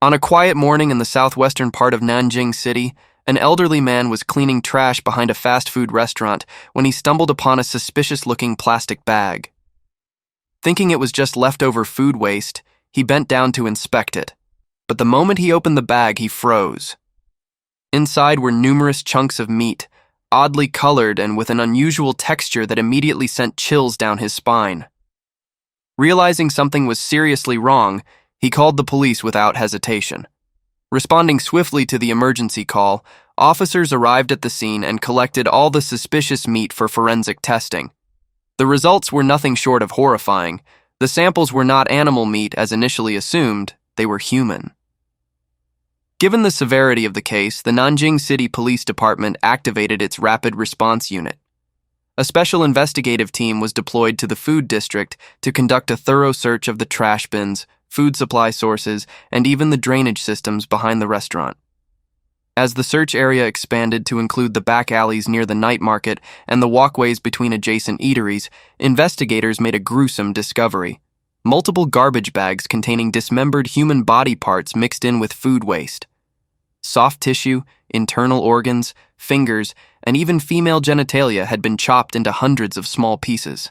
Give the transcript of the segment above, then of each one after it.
On a quiet morning in the southwestern part of Nanjing City, an elderly man was cleaning trash behind a fast food restaurant when he stumbled upon a suspicious-looking plastic bag. Thinking it was just leftover food waste, he bent down to inspect it. But the moment he opened the bag, he froze. Inside were numerous chunks of meat, oddly colored and with an unusual texture that immediately sent chills down his spine. Realizing something was seriously wrong, he called the police without hesitation. Responding swiftly to the emergency call, officers arrived at the scene and collected all the suspicious meat for forensic testing. The results were nothing short of horrifying. The samples were not animal meat as initially assumed, they were human. Given the severity of the case, the Nanjing City Police Department activated its Rapid Response Unit. A special investigative team was deployed to the food district to conduct a thorough search of the trash bins, food supply sources, and even the drainage systems behind the restaurant. As the search area expanded to include the back alleys near the night market and the walkways between adjacent eateries, investigators made a gruesome discovery. Multiple garbage bags containing dismembered human body parts mixed in with food waste. Soft tissue, internal organs, fingers, and even female genitalia had been chopped into hundreds of small pieces.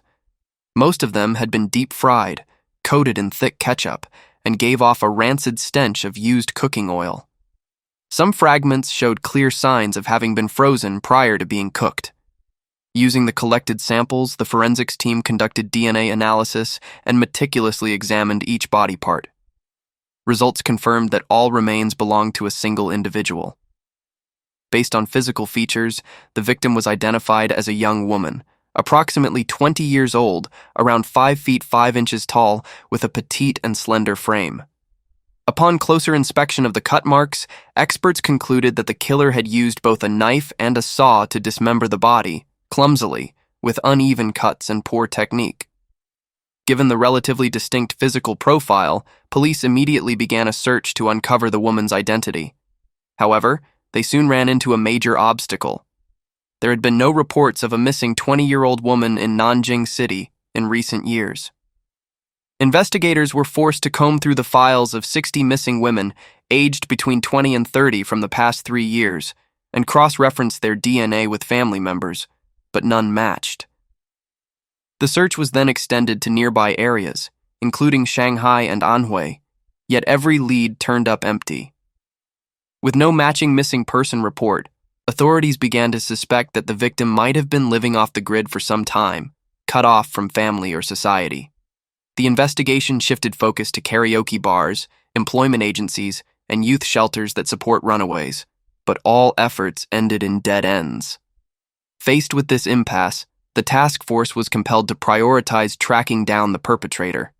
Most of them had been deep fried, coated in thick ketchup, and gave off a rancid stench of used cooking oil. Some fragments showed clear signs of having been frozen prior to being cooked. Using the collected samples, the forensics team conducted DNA analysis and meticulously examined each body part. Results confirmed that all remains belonged to a single individual. Based on physical features, the victim was identified as a young woman, approximately 20 years old, around 5 feet 5 inches tall, with a petite and slender frame. Upon closer inspection of the cut marks, experts concluded that the killer had used both a knife and a saw to dismember the body, clumsily, with uneven cuts and poor technique. Given the relatively distinct physical profile, police immediately began a search to uncover the woman's identity. However, they soon ran into a major obstacle. There had been no reports of a missing 20-year-old woman in Nanjing City in recent years. Investigators were forced to comb through the files of 60 missing women aged between 20 and 30 from the past 3 years and cross-referenced their DNA with family members, but none matched. The search was then extended to nearby areas, including Shanghai and Anhui, yet every lead turned up empty. With no matching missing person report, authorities began to suspect that the victim might have been living off the grid for some time, cut off from family or society. The investigation shifted focus to karaoke bars, employment agencies, and youth shelters that support runaways, but all efforts ended in dead ends. Faced with this impasse, the task force was compelled to prioritize tracking down the perpetrator.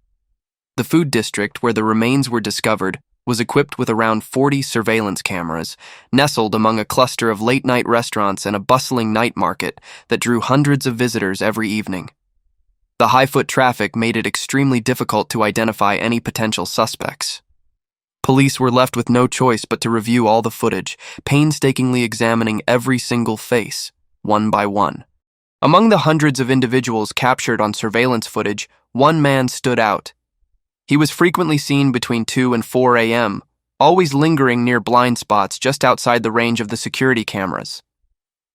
The food district where the remains were discovered was equipped with around 40 surveillance cameras, nestled among a cluster of late-night restaurants and a bustling night market that drew hundreds of visitors every evening. The high-foot traffic made it extremely difficult to identify any potential suspects. Police were left with no choice but to review all the footage, painstakingly examining every single face, one by one. Among the hundreds of individuals captured on surveillance footage, one man stood out. He was frequently seen between 2 and 4 a.m., always lingering near blind spots just outside the range of the security cameras.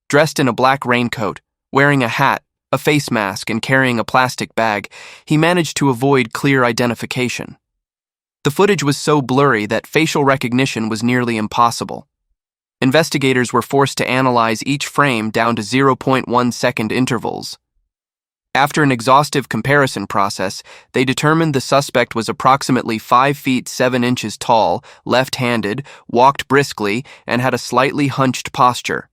Dressed in a black raincoat, wearing a hat, a face mask, and carrying a plastic bag, he managed to avoid clear identification. The footage was so blurry that facial recognition was nearly impossible. Investigators were forced to analyze each frame down to 0.1-second intervals. After an exhaustive comparison process, they determined the suspect was approximately 5 feet 7 inches tall, left-handed, walked briskly, and had a slightly hunched posture.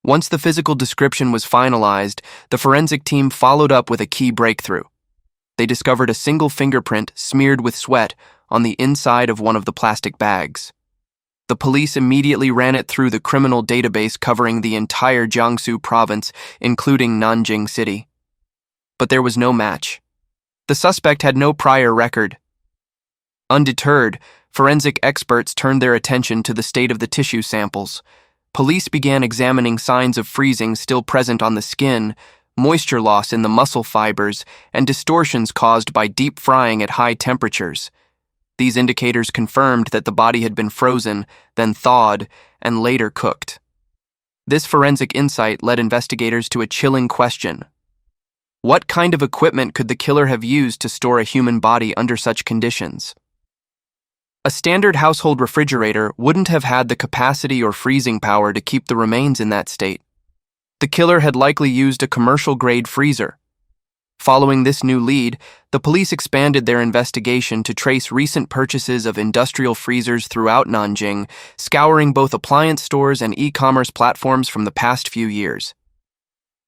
Once the physical description was finalized, the forensic team followed up with a key breakthrough. They discovered a single fingerprint smeared with sweat on the inside of one of the plastic bags. The police immediately ran it through the criminal database covering the entire Jiangsu province, including Nanjing City. But there was no match. The suspect had no prior record. Undeterred, forensic experts turned their attention to the state of the tissue samples. Police began examining signs of freezing still present on the skin, moisture loss in the muscle fibers, and distortions caused by deep frying at high temperatures. These indicators confirmed that the body had been frozen, then thawed, and later cooked. This forensic insight led investigators to a chilling question. What kind of equipment could the killer have used to store a human body under such conditions? A standard household refrigerator wouldn't have had the capacity or freezing power to keep the remains in that state. The killer had likely used a commercial-grade freezer. Following this new lead, the police expanded their investigation to trace recent purchases of industrial freezers throughout Nanjing, scouring both appliance stores and e-commerce platforms from the past few years.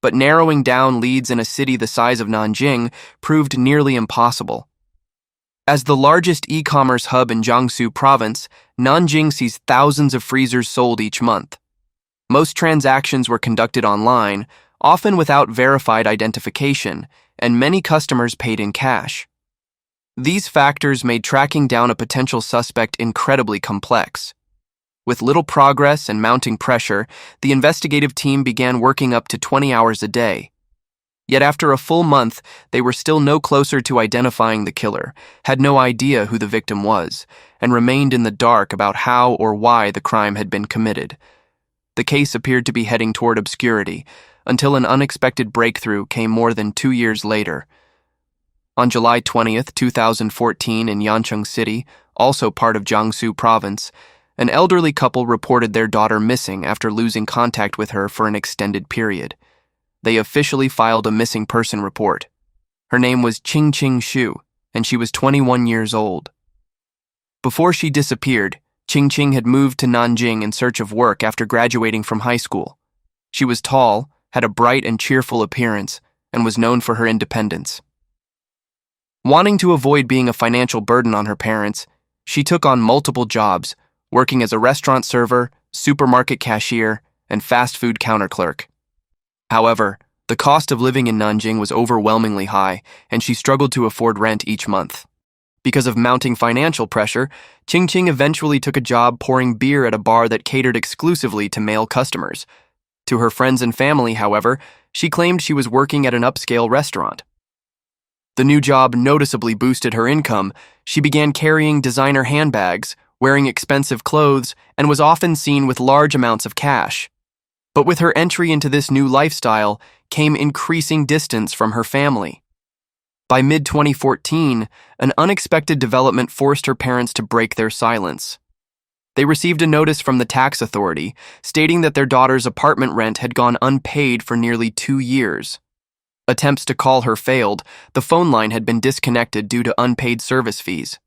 But narrowing down leads in a city the size of Nanjing proved nearly impossible. As the largest e-commerce hub in Jiangsu province, Nanjing sees thousands of freezers sold each month. Most transactions were conducted online, often without verified identification, and many customers paid in cash. These factors made tracking down a potential suspect incredibly complex. With little progress and mounting pressure, the investigative team began working up to 20 hours a day. Yet after a full month, they were still no closer to identifying the killer, had no idea who the victim was, and remained in the dark about how or why the crime had been committed. The case appeared to be heading toward obscurity, until an unexpected breakthrough came more than 2 years later. On July 20th, 2014, in Yancheng City, also part of Jiangsu province, an elderly couple reported their daughter missing after losing contact with her for an extended period. They officially filed a missing person report. Her name was Qing Shu, and she was 21 years old. Before she disappeared, Qing had moved to Nanjing in search of work after graduating from high school. She was tall, had a bright and cheerful appearance, and was known for her independence. Wanting to avoid being a financial burden on her parents, she took on multiple jobs, working as a restaurant server, supermarket cashier, and fast food counter clerk. However, the cost of living in Nanjing was overwhelmingly high, and she struggled to afford rent each month. Because of mounting financial pressure, Qing eventually took a job pouring beer at a bar that catered exclusively to male customers. To her friends and family, however, she claimed she was working at an upscale restaurant. The new job noticeably boosted her income. She began carrying designer handbags, wearing expensive clothes, and was often seen with large amounts of cash. But with her entry into this new lifestyle came increasing distance from her family. By mid-2014, an unexpected development forced her parents to break their silence. They received a notice from the tax authority stating that their daughter's apartment rent had gone unpaid for nearly 2 years. Attempts to call her failed. The phone line had been disconnected due to unpaid service fees.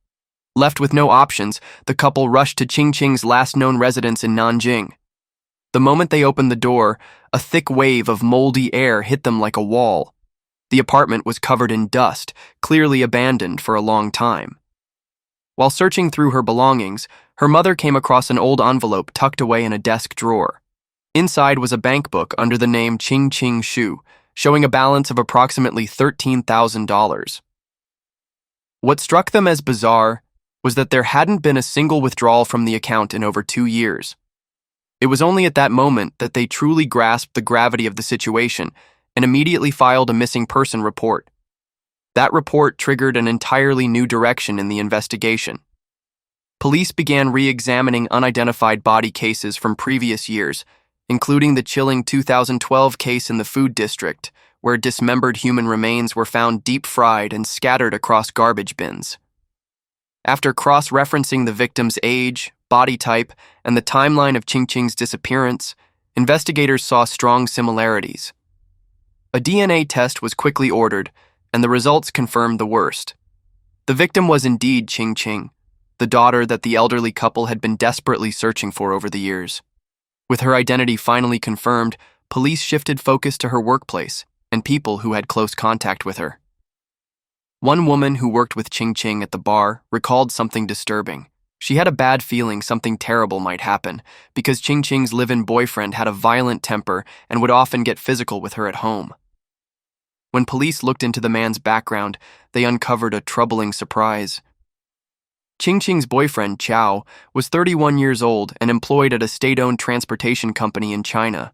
Left with no options, the couple rushed to Qing's last known residence in Nanjing. The moment they opened the door, a thick wave of moldy air hit them like a wall. The apartment was covered in dust, clearly abandoned for a long time. While searching through her belongings, her mother came across an old envelope tucked away in a desk drawer. Inside was a bank book under the name Qing Shu, showing a balance of approximately $13,000. What struck them as bizarre was that there hadn't been a single withdrawal from the account in over 2 years. It was only at that moment that they truly grasped the gravity of the situation and immediately filed a missing person report. That report triggered an entirely new direction in the investigation. Police began re-examining unidentified body cases from previous years, including the chilling 2012 case in the food district, where dismembered human remains were found deep-fried and scattered across garbage bins. After cross-referencing the victim's age, body type, and the timeline of Qing's disappearance, investigators saw strong similarities. A DNA test was quickly ordered, and the results confirmed the worst. The victim was indeed Qing, the daughter that the elderly couple had been desperately searching for over the years. With her identity finally confirmed, police shifted focus to her workplace and people who had close contact with her. One woman who worked with Qing at the bar recalled something disturbing. She had a bad feeling something terrible might happen because Qing's live-in boyfriend had a violent temper and would often get physical with her at home. When police looked into the man's background, they uncovered a troubling surprise. Qing's boyfriend, Qiao, was 31 years old and employed at a state-owned transportation company in China.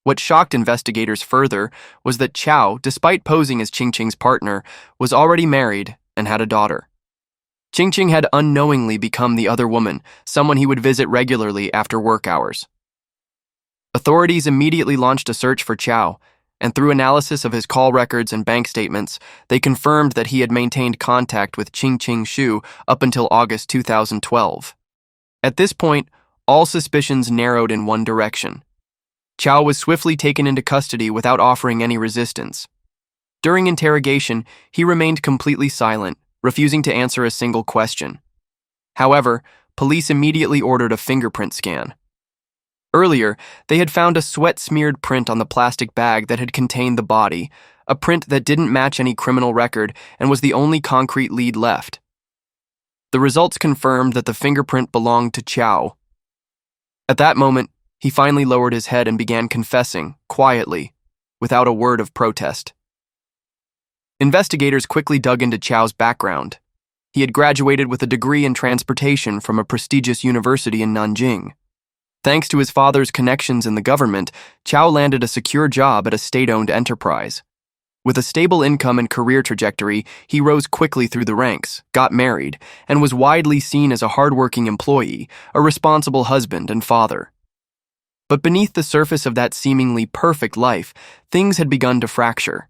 What shocked investigators further was that Qiao, despite posing as Qing's partner, was already married and had a daughter. Qing had unknowingly become the other woman, someone he would visit regularly after work hours. Authorities immediately launched a search for Qiao, and through analysis of his call records and bank statements, they confirmed that he had maintained contact with Qing Shu up until August 2012. At this point, all suspicions narrowed in one direction. Qiao was swiftly taken into custody without offering any resistance. During interrogation, he remained completely silent, refusing to answer a single question. However, police immediately ordered a fingerprint scan. Earlier, they had found a sweat-smeared print on the plastic bag that had contained the body, a print that didn't match any criminal record and was the only concrete lead left. The results confirmed that the fingerprint belonged to Qiao. At that moment, he finally lowered his head and began confessing, quietly, without a word of protest. Investigators quickly dug into Qiao's background. He had graduated with a degree in transportation from a prestigious university in Nanjing. Thanks to his father's connections in the government, Qiao landed a secure job at a state-owned enterprise. With a stable income and career trajectory, he rose quickly through the ranks, got married, and was widely seen as a hardworking employee, a responsible husband and father. But beneath the surface of that seemingly perfect life, things had begun to fracture.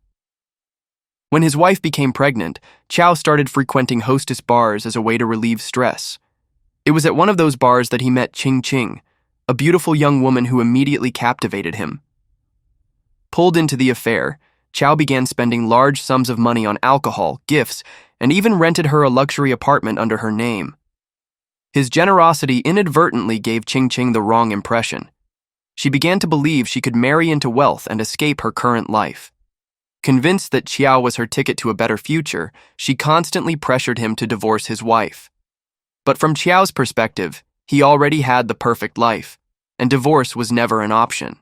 When his wife became pregnant, Qiao started frequenting hostess bars as a way to relieve stress. It was at one of those bars that he met Qing, a beautiful young woman who immediately captivated him. Pulled into the affair, Qiao began spending large sums of money on alcohol, gifts, and even rented her a luxury apartment under her name. His generosity inadvertently gave Qing the wrong impression. She began to believe she could marry into wealth and escape her current life. Convinced that Qiao was her ticket to a better future, she constantly pressured him to divorce his wife. But from Qiao's perspective, he already had the perfect life, and divorce was never an option.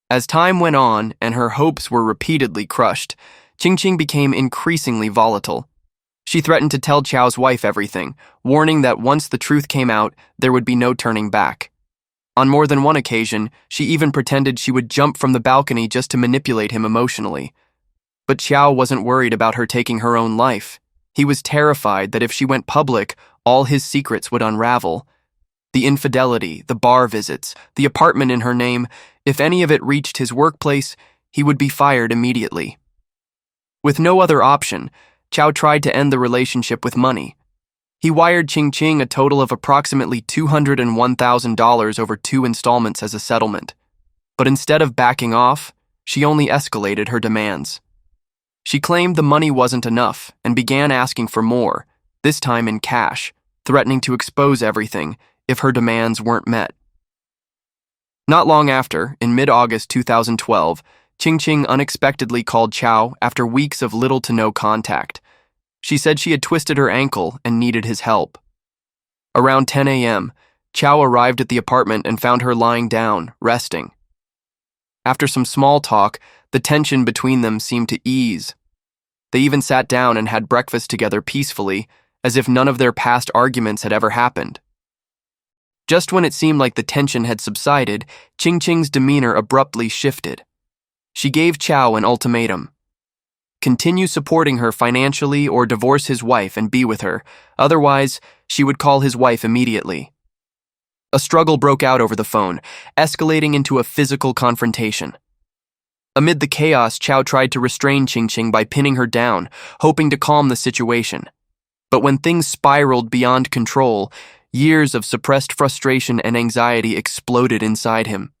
As time went on and her hopes were repeatedly crushed, Qing became increasingly volatile. She threatened to tell Qiao's wife everything, warning that once the truth came out, there would be no turning back. On more than one occasion, she even pretended she would jump from the balcony just to manipulate him emotionally. But Qiao wasn't worried about her taking her own life. He was terrified that if she went public, all his secrets would unravel. The infidelity, the bar visits, the apartment in her name, if any of it reached his workplace, he would be fired immediately. With no other option, Qiao tried to end the relationship with money. He wired Qing a total of approximately $201,000 over 2 installments as a settlement. But instead of backing off, she only escalated her demands. She claimed the money wasn't enough and began asking for more, this time in cash, threatening to expose everything if her demands weren't met. Not long after, in mid-August 2012, Qing unexpectedly called Qiao after weeks of little to no contact. She said she had twisted her ankle and needed his help. Around 10 a.m., Qiao arrived at the apartment and found her lying down, resting. After some small talk, the tension between them seemed to ease. They even sat down and had breakfast together peacefully, as if none of their past arguments had ever happened. Just when it seemed like the tension had subsided, Qing's demeanor abruptly shifted. She gave Qiao an ultimatum. Continue supporting her financially or divorce his wife and be with her, otherwise, she would call his wife immediately. A struggle broke out over the phone, escalating into a physical confrontation. Amid the chaos, Qiao tried to restrain Qing by pinning her down, hoping to calm the situation. But when things spiraled beyond control, years of suppressed frustration and anxiety exploded inside him.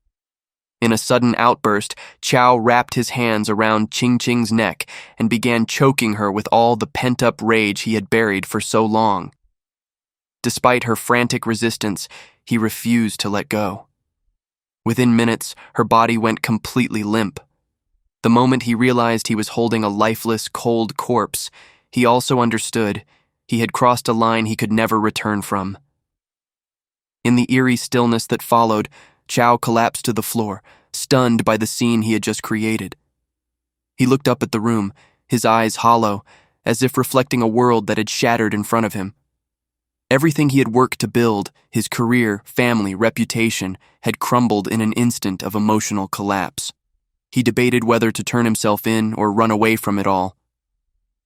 In a sudden outburst, Qiao wrapped his hands around Qing's neck and began choking her with all the pent-up rage he had buried for so long. Despite her frantic resistance, he refused to let go. Within minutes, her body went completely limp. The moment he realized he was holding a lifeless, cold corpse, he also understood he had crossed a line he could never return from. In the eerie stillness that followed, Qiao collapsed to the floor, stunned by the scene he had just created. He looked up at the room, his eyes hollow, as if reflecting a world that had shattered in front of him. Everything he had worked to build, his career, family, reputation, had crumbled in an instant of emotional collapse. He debated whether to turn himself in or run away from it all.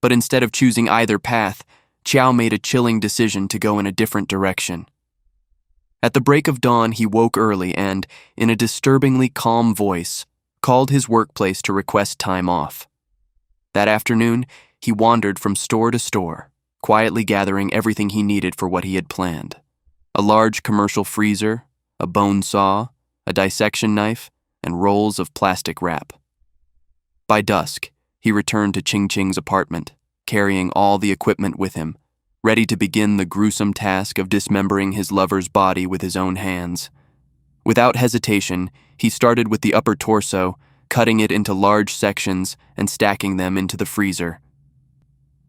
But instead of choosing either path, Qiao made a chilling decision to go in a different direction. At the break of dawn, he woke early and, in a disturbingly calm voice, called his workplace to request time off. That afternoon, he wandered from store to store, quietly gathering everything he needed for what he had planned. A large commercial freezer, a bone saw, a dissection knife, and rolls of plastic wrap. By dusk, he returned to Qingqing's apartment, carrying all the equipment with him, ready to begin the gruesome task of dismembering his lover's body with his own hands. Without hesitation, he started with the upper torso, cutting it into large sections and stacking them into the freezer.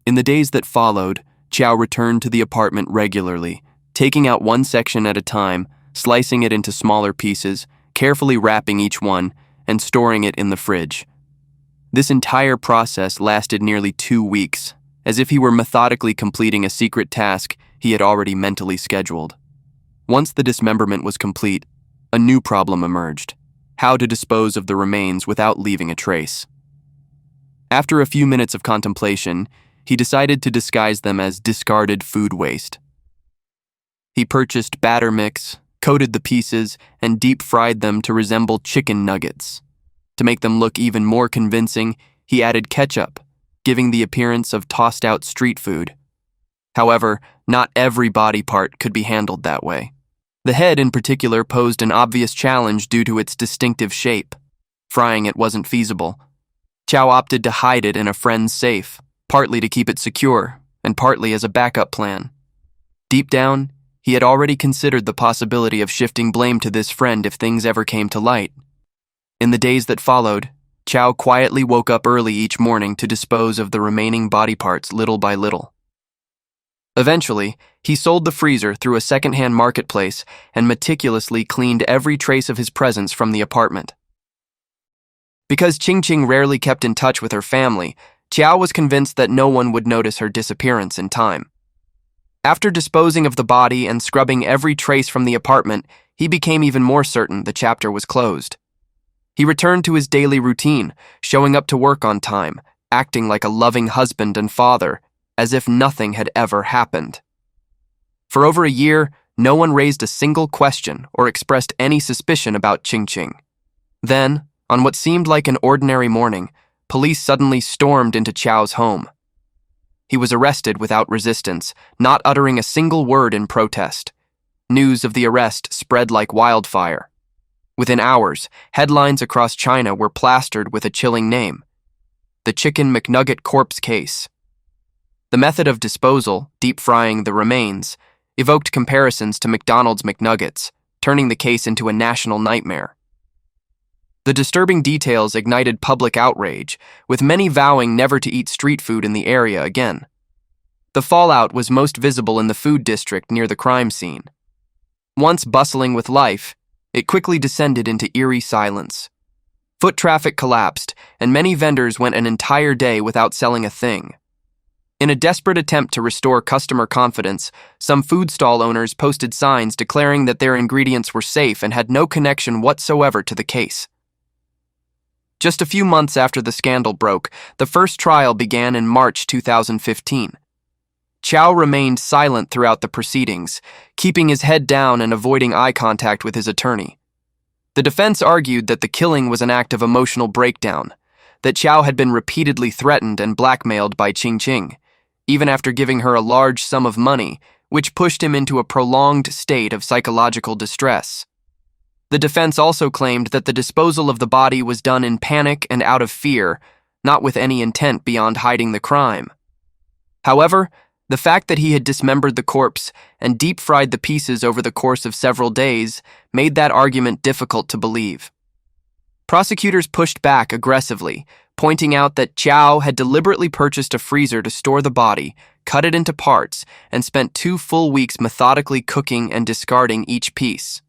In the days that followed, Qiao returned to the apartment regularly, taking out one section at a time, slicing it into smaller pieces, carefully wrapping each one, and storing it in the fridge. This entire process lasted nearly 2 weeks, as if he were methodically completing a secret task he had already mentally scheduled. Once the dismemberment was complete, a new problem emerged: how to dispose of the remains without leaving a trace. After a few minutes of contemplation, he decided to disguise them as discarded food waste. He purchased batter mix, coated the pieces, and deep-fried them to resemble chicken nuggets. To make them look even more convincing, he added ketchup, giving the appearance of tossed-out street food. However, not every body part could be handled that way. The head, in particular, posed an obvious challenge due to its distinctive shape. Frying it wasn't feasible. Qiao opted to hide it in a friend's safe, partly to keep it secure, and partly as a backup plan. Deep down, he had already considered the possibility of shifting blame to this friend if things ever came to light. In the days that followed, Qiao quietly woke up early each morning to dispose of the remaining body parts little by little. Eventually, he sold the freezer through a second-hand marketplace and meticulously cleaned every trace of his presence from the apartment. Because Qingqing rarely kept in touch with her family, Qiao was convinced that no one would notice her disappearance in time. After disposing of the body and scrubbing every trace from the apartment, he became even more certain the chapter was closed. He returned to his daily routine, showing up to work on time, acting like a loving husband and father, as if nothing had ever happened. For over a year, no one raised a single question or expressed any suspicion about Qingqing. Then, on what seemed like an ordinary morning, police suddenly stormed into Qiao's home. He was arrested without resistance, not uttering a single word in protest. News of the arrest spread like wildfire. Within hours, headlines across China were plastered with a chilling name: the Chicken McNugget Corpse Case. The method of disposal, deep-frying the remains, evoked comparisons to McDonald's McNuggets, turning the case into a national nightmare. The disturbing details ignited public outrage, with many vowing never to eat street food in the area again. The fallout was most visible in the food district near the crime scene. Once bustling with life, it quickly descended into eerie silence. Foot traffic collapsed, and many vendors went an entire day without selling a thing. In a desperate attempt to restore customer confidence, some food stall owners posted signs declaring that their ingredients were safe and had no connection whatsoever to the case. Just a few months after the scandal broke, the first trial began in March 2015. Qiao remained silent throughout the proceedings, keeping his head down and avoiding eye contact with his attorney. The defense argued that the killing was an act of emotional breakdown, that Qiao had been repeatedly threatened and blackmailed by Qingqing, even after giving her a large sum of money, which pushed him into a prolonged state of psychological distress. The defense also claimed that the disposal of the body was done in panic and out of fear, not with any intent beyond hiding the crime. However, the fact that he had dismembered the corpse and deep-fried the pieces over the course of several days made that argument difficult to believe. Prosecutors pushed back aggressively, pointing out that Qiao had deliberately purchased a freezer to store the body, cut it into parts, and spent 2 full weeks methodically cooking and discarding each piece.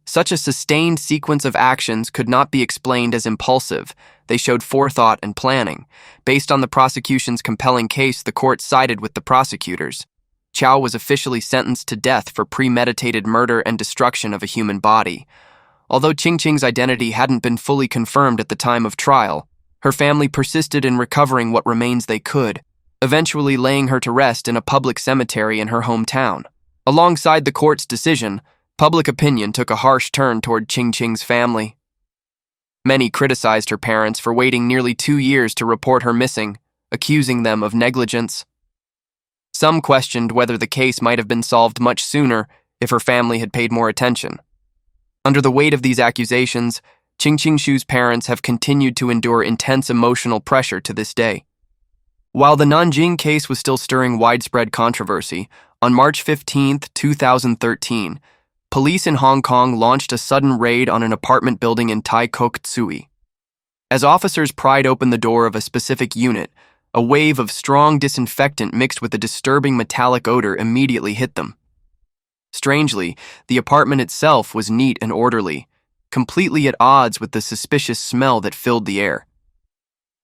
Such a sustained sequence of actions could not be explained as impulsive. They showed forethought and planning. Based on the prosecution's compelling case, the court sided with the prosecutors. Qiao was officially sentenced to death for premeditated murder and destruction of a human body. Although Qingqing's identity hadn't been fully confirmed at the time of trial, her family persisted in recovering what remains they could, eventually laying her to rest in a public cemetery in her hometown. Alongside the court's decision, public opinion took a harsh turn toward Qing's family. Many criticized her parents for waiting nearly 2 years to report her missing, accusing them of negligence. Some questioned whether the case might have been solved much sooner if her family had paid more attention. Under the weight of these accusations, Qingshu's parents have continued to endure intense emotional pressure to this day. While the Nanjing case was still stirring widespread controversy, on March 15, 2013, police in Hong Kong launched a sudden raid on an apartment building in Tai Kok Tsui. As officers pried open the door of a specific unit, a wave of strong disinfectant mixed with a disturbing metallic odor immediately hit them. Strangely, the apartment itself was neat and orderly, completely at odds with the suspicious smell that filled the air.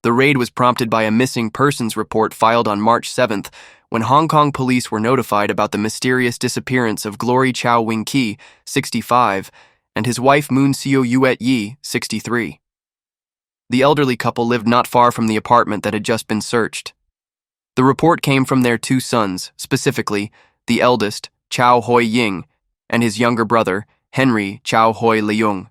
The raid was prompted by a missing persons report filed on March 7th, when Hong Kong police were notified about the mysterious disappearance of Glory Qiao Wing-Ki, 65, and his wife Moon Seo Yuet Yi, 63. The elderly couple lived not far from the apartment that had just been searched. The report came from their 2 sons, specifically, the eldest, Chao Hoi Ying, and his younger brother, Henry Chao Hoi Leung.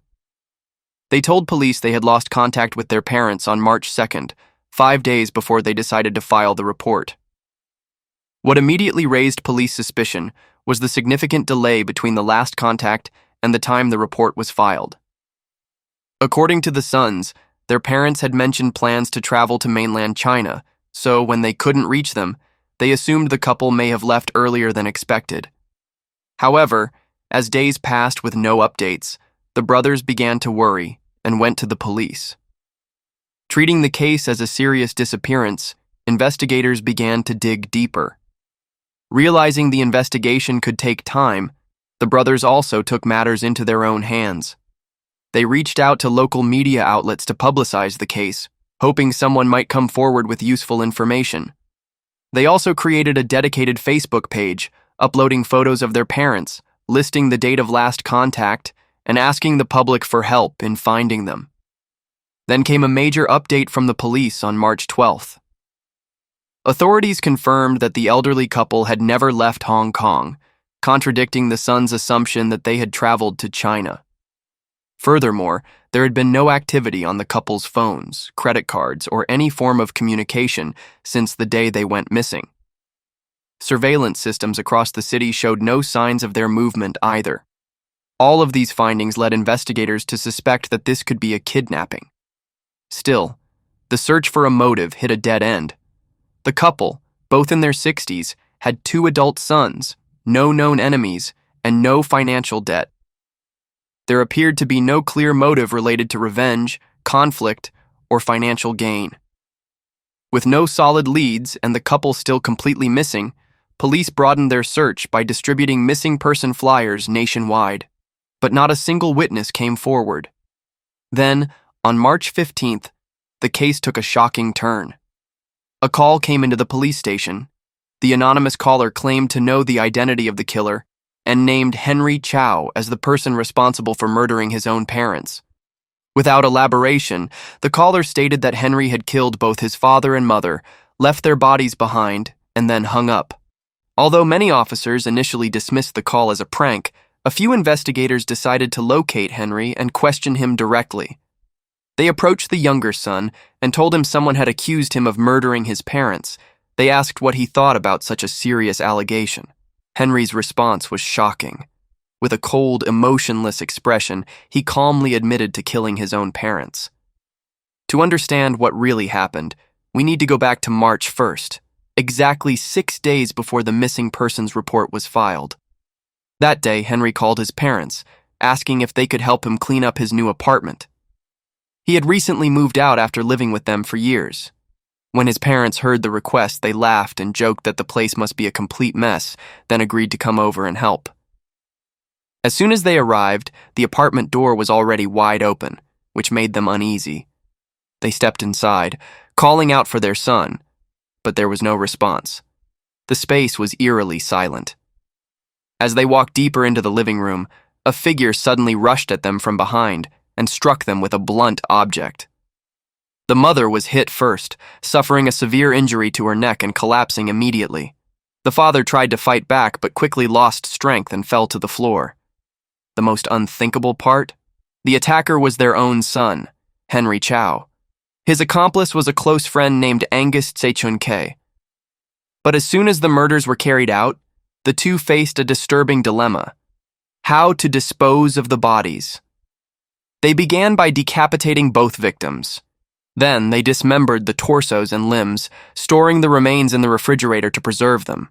They told police they had lost contact with their parents on March 2nd, 5 days before they decided to file the report. What immediately raised police suspicion was the significant delay between the last contact and the time the report was filed. According to the sons, their parents had mentioned plans to travel to mainland China, so when they couldn't reach them, they assumed the couple may have left earlier than expected. However, as days passed with no updates, the brothers began to worry and went to the police. Treating the case as a serious disappearance, investigators began to dig deeper. Realizing the investigation could take time, the brothers also took matters into their own hands. They reached out to local media outlets to publicize the case, hoping someone might come forward with useful information. They also created a dedicated Facebook page, uploading photos of their parents, listing the date of last contact, and asking the public for help in finding them. Then came a major update from the police on March 12th. Authorities confirmed that the elderly couple had never left Hong Kong, contradicting the son's assumption that they had traveled to China. Furthermore, there had been no activity on the couple's phones, credit cards, or any form of communication since the day they went missing. Surveillance systems across the city showed no signs of their movement either. All of these findings led investigators to suspect that this could be a kidnapping. Still, the search for a motive hit a dead end. The couple, both in their 60s, had 2 adult sons, no known enemies, and no financial debt. There appeared to be no clear motive related to revenge, conflict, or financial gain. With no solid leads and the couple still completely missing, police broadened their search by distributing missing person flyers nationwide, but not a single witness came forward. Then, on March 15th, the case took a shocking turn. A call came into the police station. The anonymous caller claimed to know the identity of the killer and named Henry Qiao as the person responsible for murdering his own parents. Without elaboration, the caller stated that Henry had killed both his father and mother, left their bodies behind, and then hung up. Although many officers initially dismissed the call as a prank, a few investigators decided to locate Henry and question him directly. They approached the younger son and told him someone had accused him of murdering his parents. They asked what he thought about such a serious allegation. Henry's response was shocking. With a cold, emotionless expression, he calmly admitted to killing his own parents. To understand what really happened, we need to go back to March 1st, exactly 6 days before the missing persons report was filed. That day, Henry called his parents, asking if they could help him clean up his new apartment. He had recently moved out after living with them for years. When his parents heard the request, they laughed and joked that the place must be a complete mess, then agreed to come over and help. As soon as they arrived, the apartment door was already wide open, which made them uneasy. They stepped inside, calling out for their son, but there was no response. The space was eerily silent. As they walked deeper into the living room, a figure suddenly rushed at them from behind and struck them with a blunt object. The mother was hit first, suffering a severe injury to her neck and collapsing immediately. The father tried to fight back but quickly lost strength and fell to the floor. The most unthinkable part? The attacker was their own son, Henry Qiao. His accomplice was a close friend named Angus Tse. But as soon as the murders were carried out, the two faced a disturbing dilemma: how to dispose of the bodies. They began by decapitating both victims. Then they dismembered the torsos and limbs, storing the remains in the refrigerator to preserve them.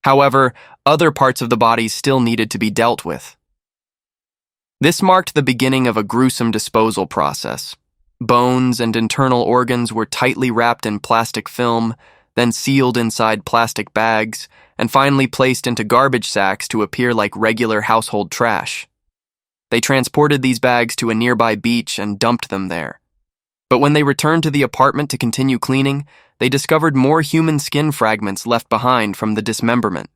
However, other parts of the bodies still needed to be dealt with. This marked the beginning of a gruesome disposal process. Bones and internal organs were tightly wrapped in plastic film, then sealed inside plastic bags, and finally placed into garbage sacks to appear like regular household trash. They transported these bags to a nearby beach and dumped them there. But when they returned to the apartment to continue cleaning, they discovered more human skin fragments left behind from the dismemberment.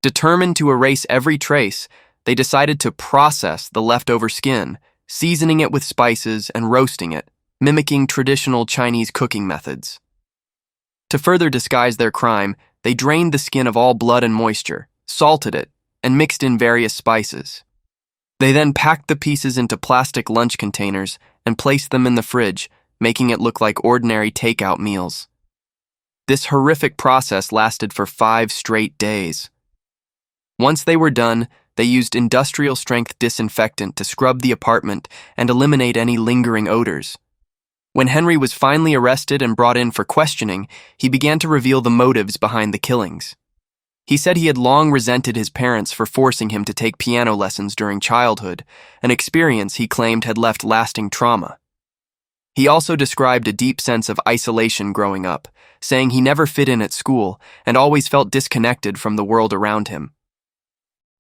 Determined to erase every trace, they decided to process the leftover skin, seasoning it with spices and roasting it, mimicking traditional Chinese cooking methods. To further disguise their crime, they drained the skin of all blood and moisture, salted it, and mixed in various spices. They then packed the pieces into plastic lunch containers and placed them in the fridge, making it look like ordinary takeout meals. This horrific process lasted for 5 straight days. Once they were done, they used industrial-strength disinfectant to scrub the apartment and eliminate any lingering odors. When Henry was finally arrested and brought in for questioning, he began to reveal the motives behind the killings. He said he had long resented his parents for forcing him to take piano lessons during childhood, an experience he claimed had left lasting trauma. He also described a deep sense of isolation growing up, saying he never fit in at school and always felt disconnected from the world around him.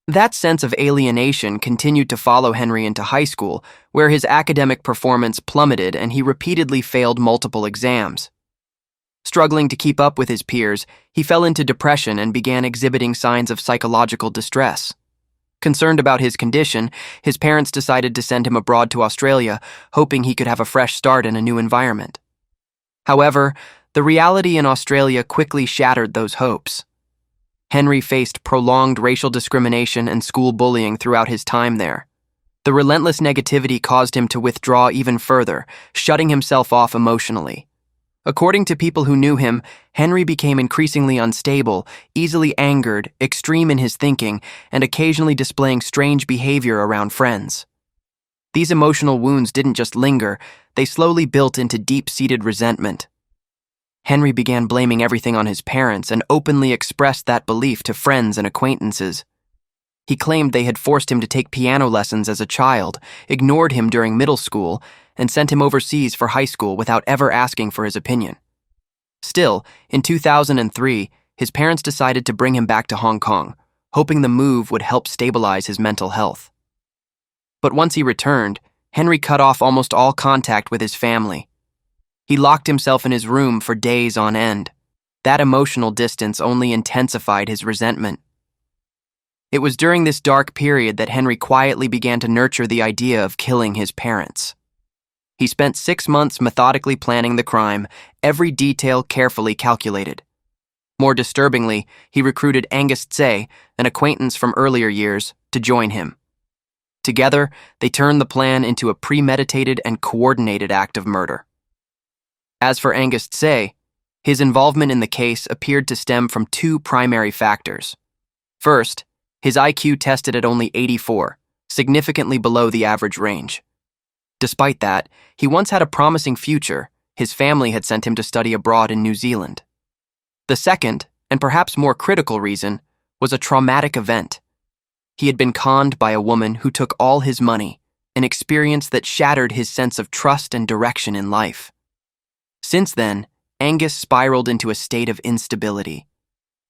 That sense of alienation continued to follow Henry into high school, where his academic performance plummeted and he repeatedly failed multiple exams. Struggling to keep up with his peers, he fell into depression and began exhibiting signs of psychological distress. Concerned about his condition, his parents decided to send him abroad to Australia, hoping he could have a fresh start in a new environment. However, the reality in Australia quickly shattered those hopes. Henry faced prolonged racial discrimination and school bullying throughout his time there. The relentless negativity caused him to withdraw even further, shutting himself off emotionally. According to people who knew him, Henry became increasingly unstable, easily angered, extreme in his thinking, and occasionally displaying strange behavior around friends. These emotional wounds didn't just linger, they slowly built into deep-seated resentment. Henry began blaming everything on his parents and openly expressed that belief to friends and acquaintances. He claimed they had forced him to take piano lessons as a child, ignored him during middle school, and sent him overseas for high school without ever asking for his opinion. Still, in 2003, his parents decided to bring him back to Hong Kong, hoping the move would help stabilize his mental health. But once he returned, Henry cut off almost all contact with his family. He locked himself in his room for days on end. That emotional distance only intensified his resentment. It was during this dark period that Henry quietly began to nurture the idea of killing his parents. He spent 6 months methodically planning the crime, every detail carefully calculated. More disturbingly, he recruited Angus Tse, an acquaintance from earlier years, to join him. Together, they turned the plan into a premeditated and coordinated act of murder. As for Angus Tse, his involvement in the case appeared to stem from 2 primary factors. First, his IQ tested at only 84, significantly below the average range. Despite that, he once had a promising future. His family had sent him to study abroad in New Zealand. The second, and perhaps more critical reason, was a traumatic event. He had been conned by a woman who took all his money, an experience that shattered his sense of trust and direction in life. Since then, Angus spiraled into a state of instability.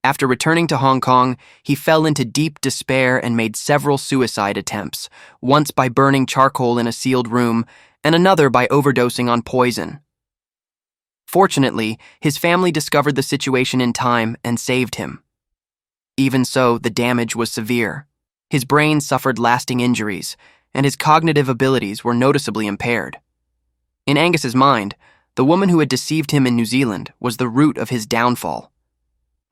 After returning to Hong Kong, he fell into deep despair and made several suicide attempts, once by burning charcoal in a sealed room, and another by overdosing on poison. Fortunately, his family discovered the situation in time and saved him. Even so, the damage was severe. His brain suffered lasting injuries, and his cognitive abilities were noticeably impaired. In Angus's mind, The woman who had deceived him in New Zealand was the root of his downfall.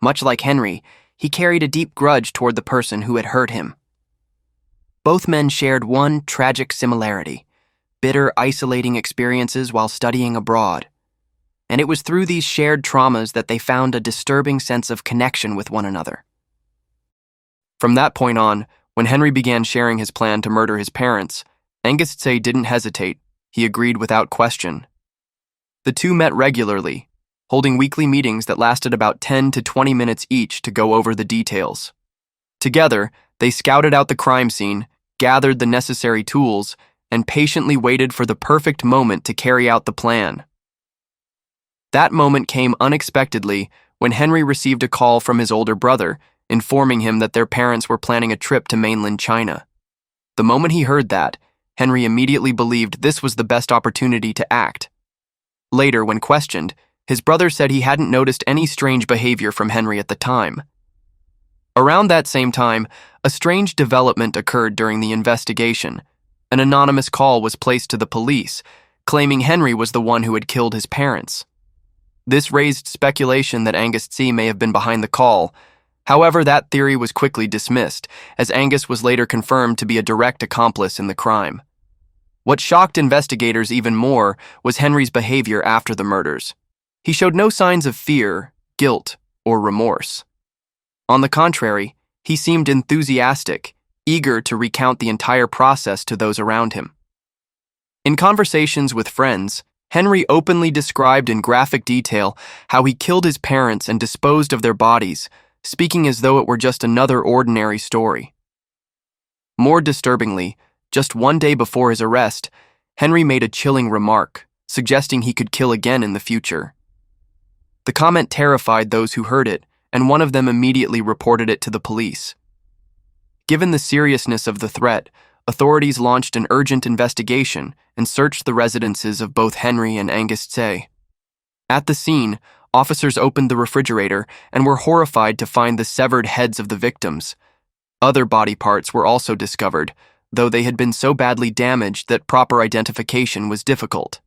Much like Henry, he carried a deep grudge toward the person who had hurt him. Both men shared one tragic similarity: bitter, isolating experiences while studying abroad. And it was through these shared traumas that they found a disturbing sense of connection with one another. From that point on, when Henry began sharing his plan to murder his parents, Angus Qiao didn't hesitate. He agreed without question. The two met regularly, holding weekly meetings that lasted about 10 to 20 minutes each to go over the details. Together, they scouted out the crime scene, gathered the necessary tools, and patiently waited for the perfect moment to carry out the plan. That moment came unexpectedly when Henry received a call from his older brother, informing him that their parents were planning a trip to mainland China. The moment he heard that, Henry immediately believed this was the best opportunity to act. Later, when questioned, his brother said he hadn't noticed any strange behavior from Henry at the time. Around that same time, a strange development occurred during the investigation. An anonymous call was placed to the police, claiming Henry was the one who had killed his parents. This raised speculation that Angus Qiao may have been behind the call. However, that theory was quickly dismissed, as Angus was later confirmed to be a direct accomplice in the crime. What shocked investigators even more was Henry's behavior after the murders. He showed no signs of fear, guilt, or remorse. On the contrary, he seemed enthusiastic, eager to recount the entire process to those around him. In conversations with friends, Henry openly described in graphic detail how he killed his parents and disposed of their bodies, speaking as though it were just another ordinary story. More disturbingly, just one day before his arrest, Henry made a chilling remark, suggesting he could kill again in the future. The comment terrified those who heard it, and one of them immediately reported it to the police. Given the seriousness of the threat, authorities launched an urgent investigation and searched the residences of both Henry and Angus Qiao. At the scene, officers opened the refrigerator and were horrified to find the severed heads of the victims. Other body parts were also discovered, though they had been so badly damaged that proper identification was difficult.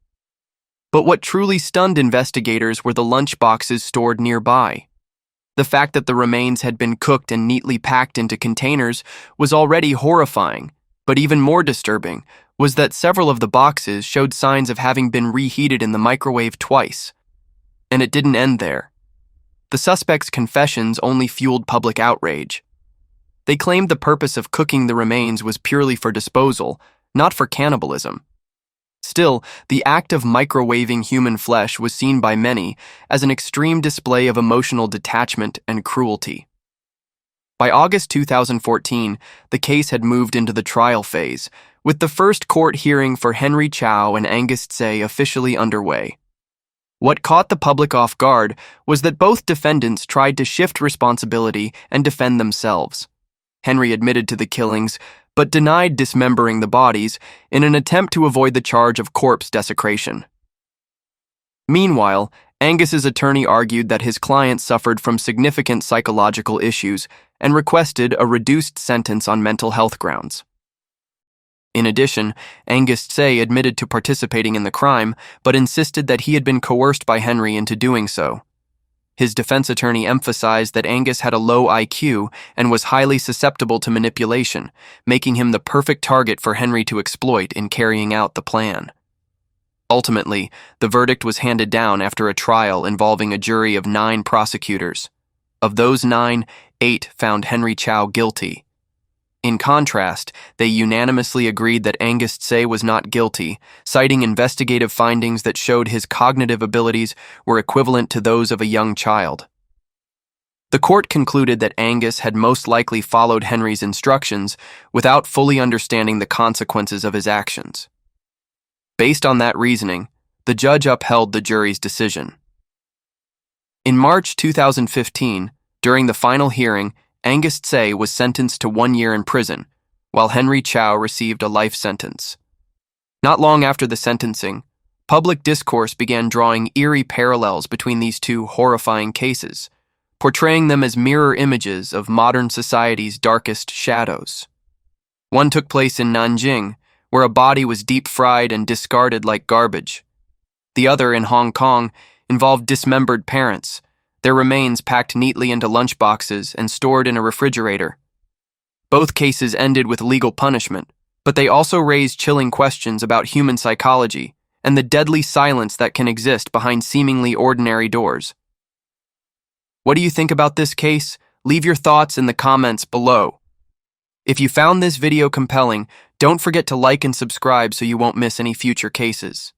But what truly stunned investigators were the lunchboxes stored nearby. The fact that the remains had been cooked and neatly packed into containers was already horrifying, but even more disturbing was that several of the boxes showed signs of having been reheated in the microwave twice. And it didn't end there. The suspects' confessions only fueled public outrage. They claimed the purpose of cooking the remains was purely for disposal, not for cannibalism. Still, the act of microwaving human flesh was seen by many as an extreme display of emotional detachment and cruelty. By August 2014, the case had moved into the trial phase, with the first court hearing for Henry Qiao and Angus Qiao officially underway. What caught the public off guard was that both defendants tried to shift responsibility and defend themselves. Henry admitted to the killings, but denied dismembering the bodies in an attempt to avoid the charge of corpse desecration. Meanwhile, Angus's attorney argued that his client suffered from significant psychological issues and requested a reduced sentence on mental health grounds. In addition, Angus Qiao admitted to participating in the crime, but insisted that he had been coerced by Henry into doing so. His defense attorney emphasized that Angus had a low IQ and was highly susceptible to manipulation, making him the perfect target for Henry to exploit in carrying out the plan. Ultimately, the verdict was handed down after a trial involving a jury of 9 prosecutors. Of those 9, 8 found Henry Qiao guilty. In contrast, they unanimously agreed that Angus Qiao was not guilty, citing investigative findings that showed his cognitive abilities were equivalent to those of a young child. The court concluded that Angus had most likely followed Henry's instructions without fully understanding the consequences of his actions. Based on that reasoning, the judge upheld the jury's decision. In March 2015, during the final hearing, Angus Qiao was sentenced to 1 year in prison, while Henry Qiao received a life sentence. Not long after the sentencing, public discourse began drawing eerie parallels between these two horrifying cases, portraying them as mirror images of modern society's darkest shadows. One took place in Nanjing, where a body was deep-fried and discarded like garbage. The other, in Hong Kong, involved dismembered parents, their remains packed neatly into lunchboxes and stored in a refrigerator. Both cases ended with legal punishment, but they also raised chilling questions about human psychology and the deadly silence that can exist behind seemingly ordinary doors. What do you think about this case? Leave your thoughts in the comments below. If you found this video compelling, don't forget to like and subscribe so you won't miss any future cases.